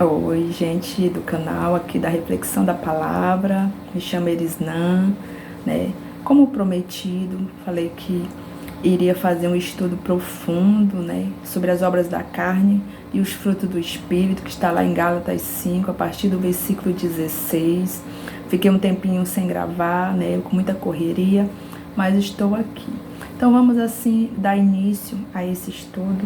Oi, gente do canal aqui da Reflexão da Palavra, me chamo Erisnan, né? Como prometido, falei que iria fazer um estudo profundo, né, sobre as obras da carne e os frutos do Espírito, que está lá em Gálatas 5, a partir do versículo 16. Fiquei um tempinho sem gravar, né, com muita correria, mas estou aqui. Então vamos assim dar início a esse estudo.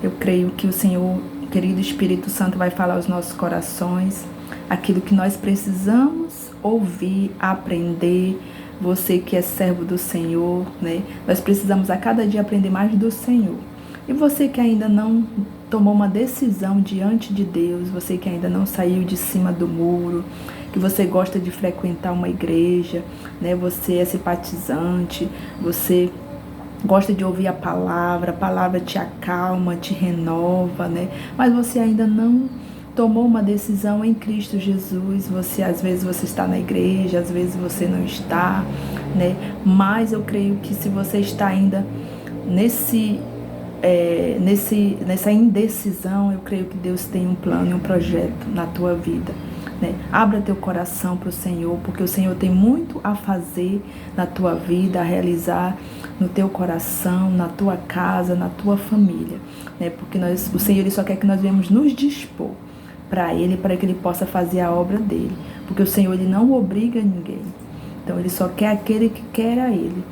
Eu creio que o Senhor, querido Espírito Santo, vai falar aos nossos corações aquilo que nós precisamos ouvir, aprender. Você que é servo do Senhor, né? Nós precisamos a cada dia aprender mais do Senhor. E você que ainda não tomou uma decisão diante de Deus, você que ainda não saiu de cima do muro, que você gosta de frequentar uma igreja, né? Você é simpatizante, você gosta de ouvir a palavra te acalma, te renova, né? Mas você ainda não tomou uma decisão em Cristo Jesus. Às vezes você está na igreja, às vezes você não está, né? Mas eu creio que se você está ainda nessa indecisão, eu creio que Deus tem um plano e um projeto na tua vida, né? Abra teu coração para o Senhor, porque o Senhor tem muito a fazer na tua vida, a realizar no teu coração, na tua casa, na tua família, né? Porque o Senhor ele só quer que nós venhamos nos dispor para Ele, para que Ele possa fazer a obra dele, porque o Senhor ele não obriga ninguém, então Ele só quer aquele que quer a Ele.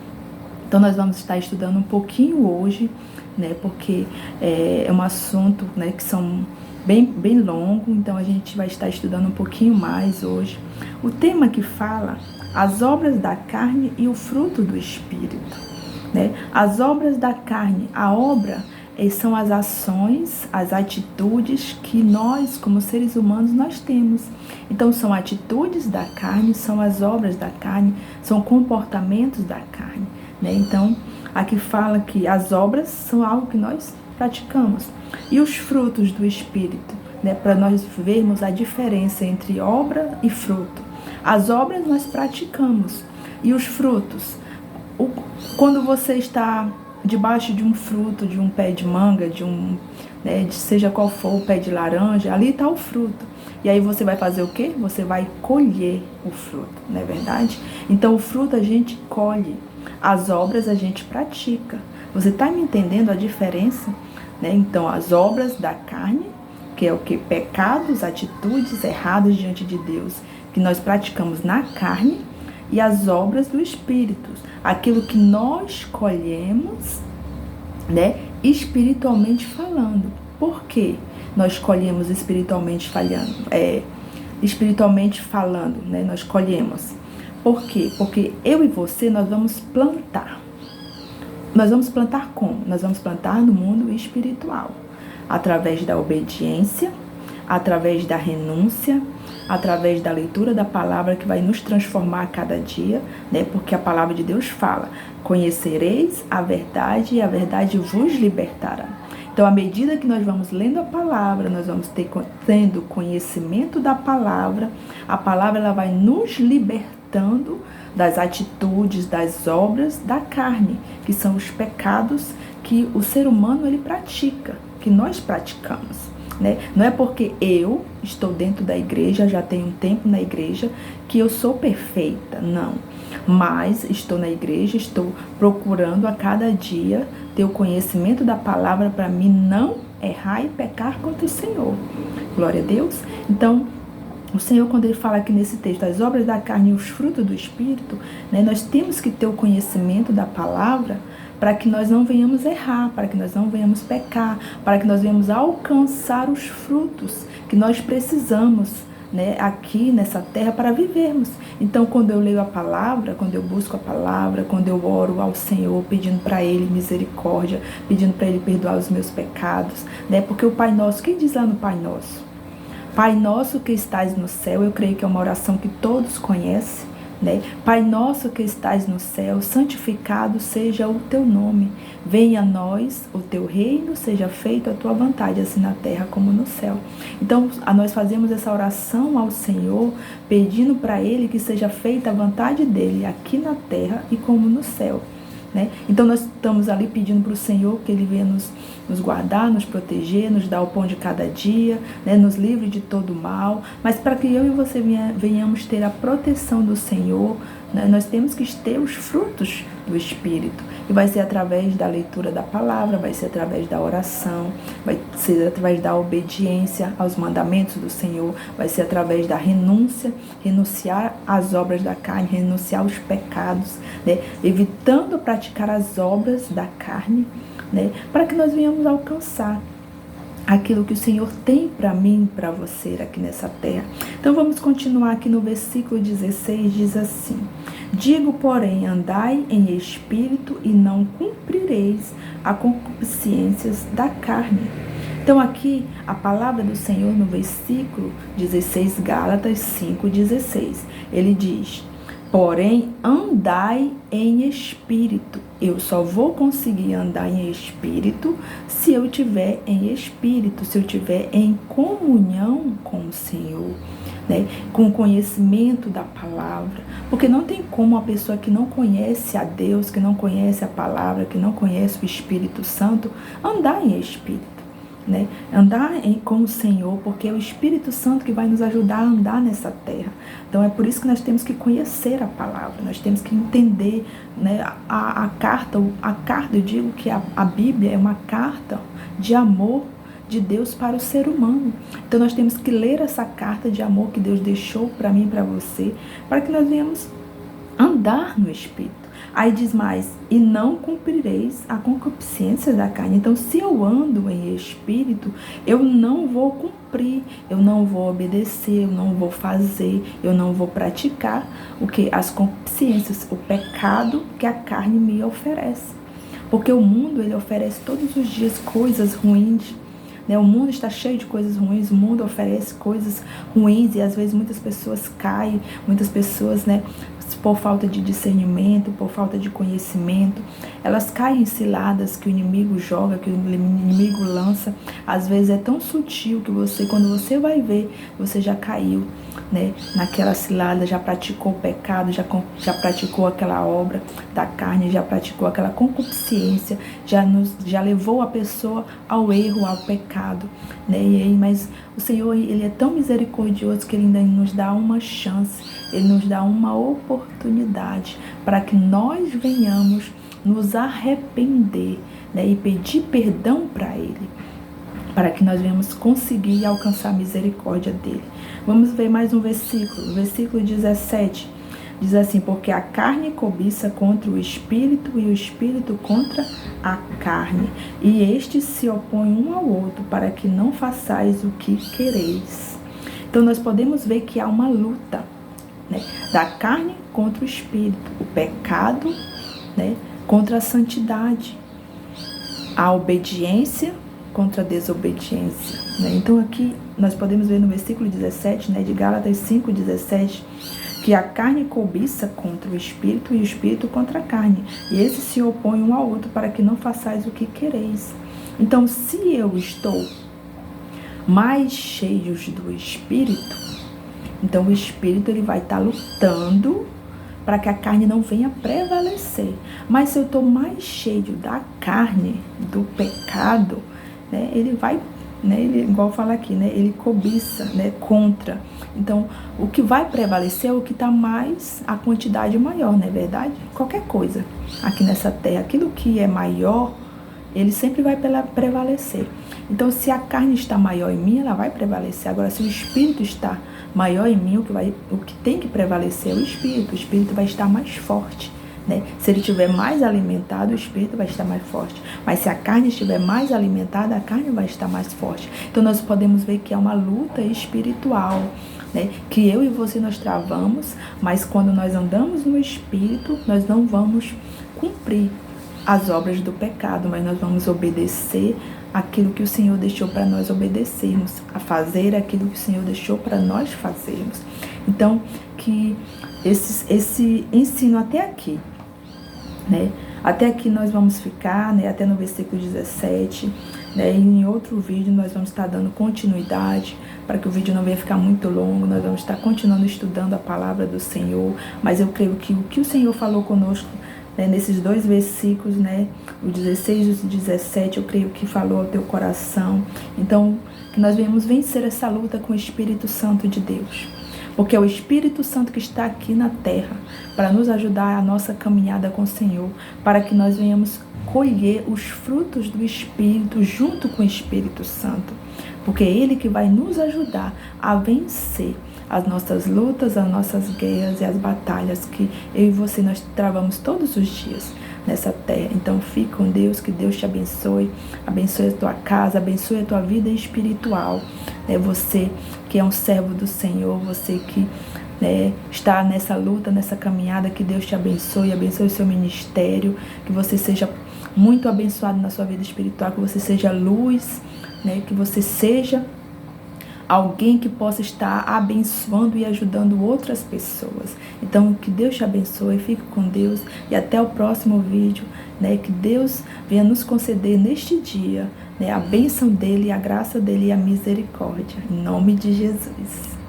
Então nós vamos estar estudando um pouquinho hoje, né? Porque é um assunto, né, que são bem longo, então a gente vai estar estudando um pouquinho mais hoje. O tema que fala as obras da carne e o fruto do Espírito, né? As obras da carne, a obra são as ações, as atitudes que nós, como seres humanos, nós temos. Então são atitudes da carne, são as obras da carne, são comportamentos da carne, né? Então aqui fala que as obras são algo que nós praticamos. E os frutos do Espírito, né, para nós vermos a diferença entre obra e fruto. As obras nós praticamos. E os frutos, quando você está debaixo de um fruto, de um pé de manga, seja qual for o pé de laranja, ali está o fruto. E aí você vai fazer o quê? Você vai colher o fruto, não é verdade? Então o fruto a gente colhe, as obras a gente pratica. Você está me entendendo a diferença? Né? Então, as obras da carne, que é o que? Pecados, atitudes erradas diante de Deus, que nós praticamos na carne, e as obras do Espírito, aquilo que nós colhemos, né, espiritualmente falando. Por quê? Nós colhemos espiritualmente falando, né? Nós colhemos. Por quê? Porque eu e você, nós vamos plantar. Nós vamos plantar como? Nós vamos plantar no mundo espiritual, através da obediência, através da renúncia, através da leitura da palavra que vai nos transformar a cada dia, né? Porque a palavra de Deus fala: conhecereis a verdade e a verdade vos libertará. Então, à medida que nós vamos lendo a palavra, nós vamos tendo conhecimento da palavra, a palavra ela vai nos libertando das atitudes, das obras da carne, que são os pecados que o ser humano ele pratica, que nós praticamos, né? Não é porque eu estou dentro da igreja, já tenho um tempo na igreja, que eu sou perfeita, não. Mas estou na igreja, estou procurando a cada dia ter o conhecimento da palavra para mim não errar e pecar contra o Senhor. Glória a Deus. Então, o Senhor, quando Ele fala aqui nesse texto, as obras da carne e os frutos do Espírito, né, nós temos que ter o conhecimento da palavra para que nós não venhamos errar, para que nós não venhamos pecar, para que nós venhamos alcançar os frutos que nós precisamos, né, aqui nessa terra para vivermos. Então, quando eu leio a palavra, quando eu busco a palavra, quando eu oro ao Senhor, pedindo para Ele misericórdia, pedindo para Ele perdoar os meus pecados, né, porque o Pai Nosso, quem diz lá no Pai Nosso? Pai nosso que estás no céu, eu creio que é uma oração que todos conhecem, né? Pai nosso que estás no céu, santificado seja o teu nome. Venha a nós o teu reino, seja feita a tua vontade, assim na terra como no céu. Então, nós fazemos essa oração ao Senhor, pedindo para Ele que seja feita a vontade dEle, aqui na terra e como no céu, né? Então, nós estamos ali pedindo para o Senhor que Ele venha nos nos guardar, nos proteger, nos dar o pão de cada dia, né, nos livre de todo mal, mas para que eu e você venhamos ter a proteção do Senhor, né, nós temos que ter os frutos do Espírito, e vai ser através da leitura da palavra, vai ser através da oração, vai ser através da obediência aos mandamentos do Senhor, vai ser através da renunciar às obras da carne, renunciar aos pecados, né, evitando praticar as obras da carne, né, para que nós venhamos alcançar aquilo que o Senhor tem para mim e para você aqui nessa terra. Então vamos continuar aqui no versículo 16, diz assim: digo, porém, andai em espírito e não cumprireis as concupiscências da carne. Então aqui a palavra do Senhor no versículo 16, Gálatas 5:16, ele diz: porém, andai em espírito. Eu só vou conseguir andar em espírito se eu estiver em espírito, se eu estiver em comunhão com o Senhor, né? Com o conhecimento da palavra. Porque não tem como uma pessoa que não conhece a Deus, que não conhece a palavra, que não conhece o Espírito Santo, andar em espírito. Né? Andar com o Senhor, porque é o Espírito Santo que vai nos ajudar a andar nessa terra. Então é por isso que nós temos que conhecer a palavra, nós temos que entender, né, a carta, eu digo que a Bíblia é uma carta de amor de Deus para o ser humano. Então nós temos que ler essa carta de amor que Deus deixou para mim e para você, para que nós venhamos andar no Espírito. Aí diz mais: e não cumprireis a concupiscência da carne. Então, se eu ando em espírito, eu não vou cumprir, eu não vou obedecer, eu não vou fazer, eu não vou praticar o que? As concupiscências, o pecado que a carne me oferece. Porque o mundo, ele oferece todos os dias coisas ruins, né? O mundo está cheio de coisas ruins, o mundo oferece coisas ruins e às vezes muitas pessoas caem, muitas pessoas, né, por falta de discernimento, por falta de conhecimento, elas caem em ciladas que o inimigo joga, que o inimigo lança. Às vezes é tão sutil que você, quando você vai ver, você já caiu, né, naquela cilada, já praticou o pecado, já praticou aquela obra da carne, já praticou aquela concupiscência, já levou a pessoa ao erro, ao pecado, né? Mas o Senhor, ele é tão misericordioso que ele ainda nos dá uma chance, ele nos dá uma oportunidade para que nós venhamos nos arrepender, né, e pedir perdão para ele, para que nós venhamos conseguir alcançar a misericórdia dele. Vamos ver mais um versículo, o versículo 17, diz assim: porque a carne cobiça contra o espírito e o espírito contra a carne, e estes se opõem um ao outro para que não façais o que quereis. Então nós podemos ver que há uma luta, né, da carne contra o espírito, o pecado, né, contra a santidade, a obediência contra a desobediência, né? Então aqui nós podemos ver no versículo 17, né, de Gálatas 5:17, que a carne cobiça contra o espírito e o espírito contra a carne, e esses se opõem um ao outro para que não façais o que quereis. Então, se eu estou mais cheio do espírito, então o espírito, ele vai estar lutando para que a carne não venha prevalecer. Mas se eu estou mais cheio da carne, do pecado, né, ele vai, né, ele, igual fala aqui, né, ele cobiça, né, contra. Então, o que vai prevalecer é o que está mais, a quantidade maior, não é verdade? Qualquer coisa aqui nessa terra, aquilo que é maior, ele sempre vai prevalecer. Então, se a carne está maior em mim, ela vai prevalecer. Agora, se o espírito está maior em mim, o que tem que prevalecer é o espírito vai estar mais forte, né? Se ele estiver mais alimentado, o espírito vai estar mais forte. Mas se a carne estiver mais alimentada, a carne vai estar mais forte. Então nós podemos ver que é uma luta espiritual, né, que eu e você nós travamos, mas quando nós andamos no espírito, nós não vamos cumprir as obras do pecado, mas nós vamos obedecer aquilo que o Senhor deixou para nós obedecermos, a fazer aquilo que o Senhor deixou para nós fazermos. Então, que esse ensino até aqui, né? Até aqui nós vamos ficar, né? Até no versículo 17, né? E em outro vídeo nós vamos estar dando continuidade, para que o vídeo não venha ficar muito longo. Nós vamos estar continuando estudando a palavra do Senhor, mas eu creio que o que o Senhor falou conosco nesses 2 versículos, né, o 16 e o 17, eu creio que falou ao teu coração. Então, que nós venhamos vencer essa luta com o Espírito Santo de Deus. Porque é o Espírito Santo que está aqui na terra para nos ajudar a nossa caminhada com o Senhor, para que nós venhamos colher os frutos do Espírito junto com o Espírito Santo. Porque é Ele que vai nos ajudar a vencer as nossas lutas, as nossas guerras e as batalhas que eu e você nós travamos todos os dias nessa terra. Então fique com Deus, que Deus te abençoe a tua casa, abençoe a tua vida espiritual. Você que é um servo do Senhor, você que está nessa luta, nessa caminhada, que Deus te abençoe o seu ministério, que você seja muito abençoado na sua vida espiritual, que você seja luz, que você seja alguém que possa estar abençoando e ajudando outras pessoas. Então, que Deus te abençoe, fique com Deus e até o próximo vídeo, que Deus venha nos conceder neste dia, a bênção dele, a graça dele e a misericórdia. Em nome de Jesus.